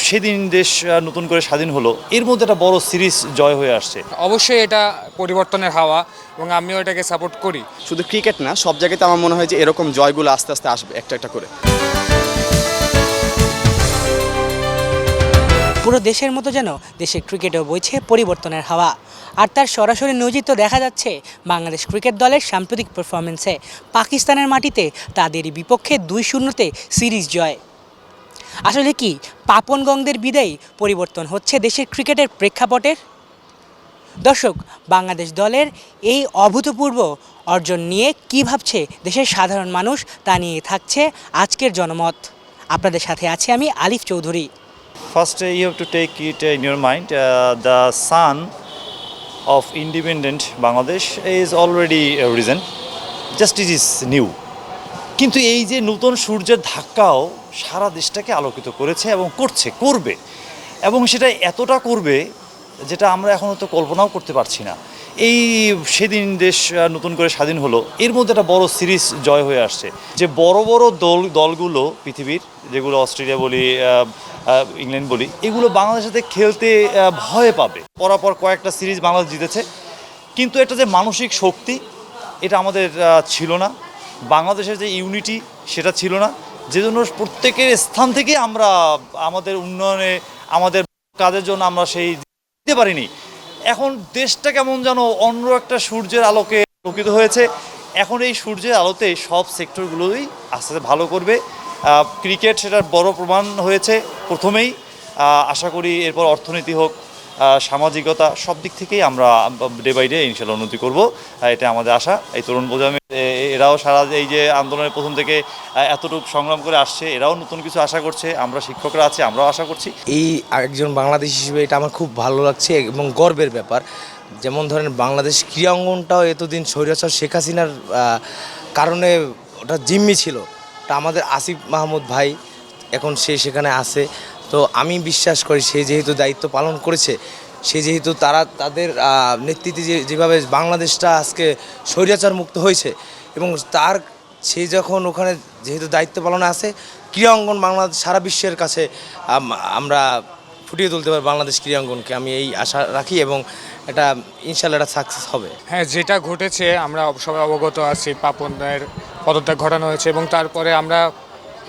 সেদিন দেশ নতুন করে স্বাধীন হলো, এর মধ্যে একটা বড় সিরিজ জয় হয়ে আসছে। অবশ্যই এটা পরিবর্তনের হাওয়া এবং আমিও এটাকে সাপোর্ট করি। শুধু ক্রিকেট না, সব জায়গাতে আমার মনে হয় যে এরকম জয়গুলো আস্তে আস্তে আসবে একটা একটা করে। পুরো দেশের মতো যেন দেশের ক্রিকেটেও বইছে পরিবর্তনের হাওয়া। আর তার সরাসরি নজির তো দেখা যাচ্ছে বাংলাদেশ ক্রিকেট দলের সাম্প্রতিক পারফরমেন্সে। পাকিস্তানের মাটিতে তাদেরই বিপক্ষে 2-0 সিরিজ জয়। আসলে কি পাপন গংদের বিদায়ী পরিবর্তন হচ্ছে দেশের ক্রিকেটের প্রেক্ষাপটের? দর্শক, বাংলাদেশ দলের এই অভূতপূর্ব অর্জন নিয়ে কী ভাবছে দেশের সাধারণ মানুষ, তা নিয়ে থাকছে আজকের জনমত। আপনাদের সাথে আছি আমি আলিফ Chowdhury. First, you have to take it in your mind. The sun of independent Bangladesh is already risen. Just it is new. কিন্তু এই যে নতুন সূর্যের ধাক্কাও সারা দেশটাকে আলোকিত করেছে এবং করবে এবং সেটা এতটা করবে যেটা আমরা এখনও তো কল্পনাও করতে পারছি না। এই সেদিন দেশ নতুন করে স্বাধীন হলো, এর মধ্যে একটা বড় সিরিজ জয় হয়ে আসছে। যে বড় বড় দলগুলো পৃথিবীর, যেগুলো অস্ট্রেলিয়া বলি, ইংল্যান্ড বলি, এগুলো বাংলাদেশের সাথে খেলতে ভয় পাবে। পরাপর কয়েকটা সিরিজ বাংলাদেশ জিতেছে, কিন্তু এটা যে মানসিক শক্তি, এটা আমাদের ছিল না। বাংলাদেশের যে ইউনিটি, সেটা ছিল না। যে জন্য প্রত্যেকের স্থান থেকে আমরা আমাদের উন্নয়নে, আমাদের কাজের জন্য আমরা সেই দিতে পারিনি। এখন দেশটা কেমন যেন অন্য একটা সূর্যের আলোকে আলোকিত হয়েছে। এখন এই সূর্যের আলোতে সব সেক্টরগুলোই আস্তে আস্তে ভালো করবে। ক্রিকেট সেটার বড় প্রমাণ হয়েছে প্রথমেই। আশা করি এরপর অর্থনীতি হোক, সামাজিকতা, সব দিক থেকেই আমরা ডে বাই ডে ইনশাল্লাহ উন্নতি করব, এটা আমাদের আশা। এই তরুণ প্রজন্ম এরাও সারা এই যে আন্দোলনের প্রথম থেকে এতটুকু সংগ্রাম করে আসছে, এরাও নতুন কিছু আশা করছে। আমরা শিক্ষকরা আছি, আমরাও আশা করছি। এই একজন বাংলাদেশি হিসেবে এটা আমার খুব ভালো লাগছে এবং গর্বের ব্যাপার। যেমন ধরেন বাংলাদেশ ক্রীড়া অঙ্গনটাও এতদিন স্বৈরাচার শেখ হাসিনার কারণে ওটা জিম্মি ছিল, তা আমাদের আসিফ মাহমুদ ভাই এখন সেখানে আছে। তো আমি বিশ্বাস করি সে যেহেতু দায়িত্ব পালন করেছে, সে যেহেতু তাদের নেতৃত্বে যেভাবে বাংলাদেশটা আজকে স্বৈরাচার মুক্ত হয়েছে এবং সে যখন ওখানে যেহেতু দায়িত্ব পালনে আছে, ক্রীড়া অঙ্গন বাংলাদেশ সারা বিশ্বের কাছে আমরা ফুটিয়ে তুলতে পারি বাংলাদেশ ক্রীড়া অঙ্গনকে। আমি এই আশা রাখি এবং এটা ইনশাল্লাহ এটা সাকসেস হবে। হ্যাঁ, যেটা ঘটেছে আমরা সবাই অবগত আছি, পাপনের পদত্যাগ ঘটানো হয়েছে এবং তারপরে আমরা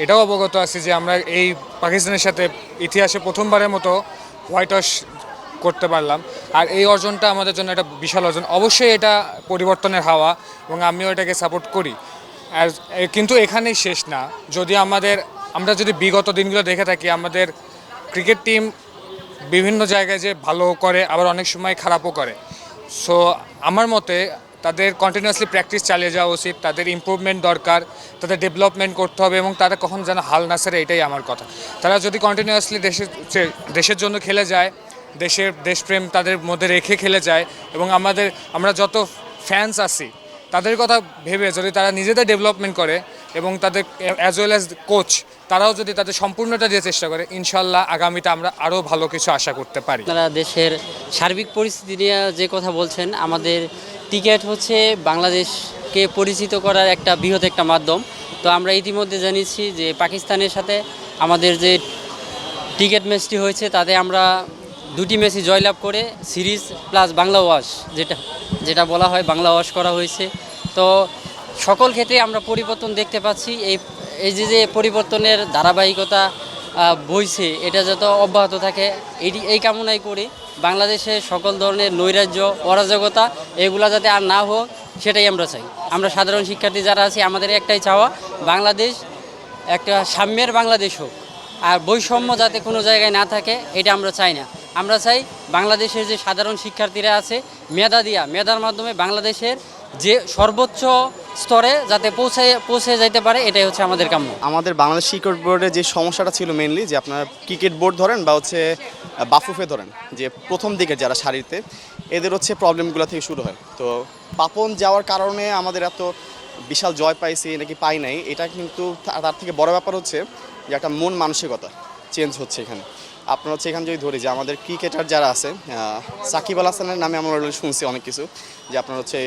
এটাও অবগত আছি যে আমরা এই পাকিস্তানের সাথে ইতিহাসে প্রথমবারের মতো হোয়াইট ওয়াশ করতে পারলাম। আর এই অর্জনটা আমাদের জন্য একটা বিশাল অর্জন। অবশ্যই এটা পরিবর্তনের হাওয়া এবং আমিও এটাকে সাপোর্ট করি। আর কিন্তু এখানেই শেষ না। যদি আমরা যদি বিগত দিনগুলো দেখে থাকি, আমাদের ক্রিকেট টিম বিভিন্ন জায়গায় যে ভালো করে, আবার অনেক সময় খারাপও করে। সো আমার মতে তাদের কন্টিনিউয়াসলি প্র্যাকটিস চালিয়ে যাওয়া উচিত, তাদের ইমপ্রুভমেন্ট দরকার, তাদের ডেভেলপমেন্ট করতে হবে এবং তারা কখন যেন হাল না ছাড়ে, এটাই আমার কথা। তারা যদি কন্টিনিউয়াসলি দেশের জন্য খেলে যায়, দেশপ্রেম তাদের মধ্যে রেখে খেলে যায় এবং আমরা যত ফ্যান্স আছি তাদের কথা ভেবে যদি তারা নিজেদের ডেভেলপমেন্ট করে এবং তাদের অ্যাজ ওয়েল অ্যাজ কোচ, তারাও যদি তাদের সম্পূর্ণটা দিয়ে চেষ্টা করে, ইনশাল্লাহ আগামীতে আমরা আরও ভালো কিছু আশা করতে পারি। আপনারা দেশের সার্বিক পরিস্থিতি নিয়ে যে কথা বলছেন, আমাদের ক্রিকেট হচ্ছে বাংলাদেশকে পরিচিত করার একটা বৃহৎ একটা মাধ্যম। তো আমরা ইতিমধ্যে জানিয়েছি যে পাকিস্তানের সাথে আমাদের যে ক্রিকেট ম্যাচটি হয়েছে, তাতে আমরা 2টি ম্যাচই জয়লাভ করে সিরিজ প্লাস বাংলা ওয়াশ, যেটা বলা হয় বাংলা ওয়াশ করা হয়েছে। তো সকল ক্ষেত্রে আমরা পরিবর্তন দেখতে পাচ্ছি। এই যে পরিবর্তনের ধারাবাহিকতা বইছে, এটা যত অব্যাহত থাকে এই কামনাই করি। বাংলাদেশের সকল ধরনের নৈরাজ্য, অরাজকতা এগুলা যাতে আর না হোক, সেটাই আমরা চাই। আমরা সাধারণ শিক্ষার্থী যারা আছি, আমাদের একটাই চাওয়া, বাংলাদেশ একটা সাম্যের বাংলাদেশ হোক, আর বৈষম্য যাতে কোনো জায়গায় না থাকে, এটা আমরা চাই না। আমরা চাই বাংলাদেশের যে সাধারণ শিক্ষার্থীরা আছে, মেধার মাধ্যমে বাংলাদেশের যে সর্বোচ্চ স্তরে যাতে পৌঁছে যাইতে পারে, এটাই হচ্ছে আমাদের কাম্য। আমাদের বাংলাদেশ ক্রিকেট বোর্ডের যে সমস্যাটা ছিল মেনলি, যে আপনার ক্রিকেট বোর্ড ধরেন বা হচ্ছে বাফুফে ধরেন, যে প্রথম দিকের যারা সারিতে, এদের হচ্ছে প্রবলেমগুলো থেকে শুরু হয়। তো পাপন যাওয়ার কারণে আমাদের এত বিশাল জয় পাইছি নাকি পাই নাই, এটা কিন্তু তার থেকে বড় ব্যাপার হচ্ছে যে একটা মন মানসিকতা চেঞ্জ হচ্ছে এখানে। আপনার হচ্ছে এখানে যদি ধরি যে আমাদের ক্রিকেটার যারা আছে, সাকিব আল হাসানের নামে আমরা শুনছি অনেক কিছু, যে আপনার হচ্ছে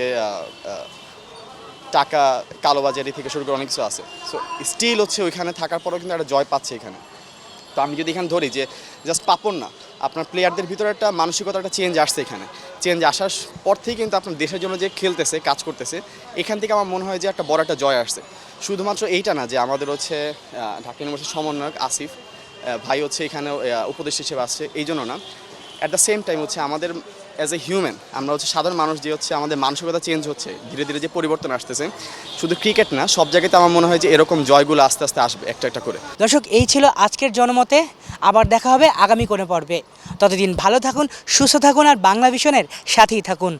টাকা কালোবাজারি থেকে শুরু করে অনেক কিছু আছে। সো স্টিল হচ্ছে ওইখানে থাকার পরেও কিন্তু একটা জয় পাচ্ছে এখানে। তো আমি যদি এখানে ধরি যে জাস্ট পাপন না, আপনার প্লেয়ারদের ভিতরে একটা মানসিকতা একটা চেঞ্জ আসছে, এখানে চেঞ্জ আসার পর থেকেই কিন্তু আপনার দেশের জন্য যে খেলতেছে কাজ করতেছে, এখান থেকে আমার মনে হয় যে একটা বড় একটা জয় আসছে। শুধুমাত্র এইটা না যে আমাদের হচ্ছে ঢাকা ইউনিভার্সিটির সমন্বয়ক আসিফ ভাই হচ্ছে এখানে উপদেষ্টা হিসেবে আসছে, এই জন্য না, অ্যাট দ্য সেম টাইম হচ্ছে আমাদের অ্যাজ এ হিউম্যান আমরা হচ্ছে সাধারণ মানুষ যে হচ্ছে আমাদের মানসিকতা চেঞ্জ হচ্ছে, ধীরে ধীরে যে পরিবর্তন আসতেছে, শুধু ক্রিকেট না সব জায়গাতে আমার মনে হয় যে এরকম জয়গুলো আস্তে আস্তে আসবে একটা একটা করে। দর্শক, এই ছিল আজকের জনমতে। আবার দেখা হবে আগামী কোনো পর্বে। ততদিন ভালো থাকুন, সুস্থ থাকুন আর বাংলা ভিশনের সাথেই থাকুন।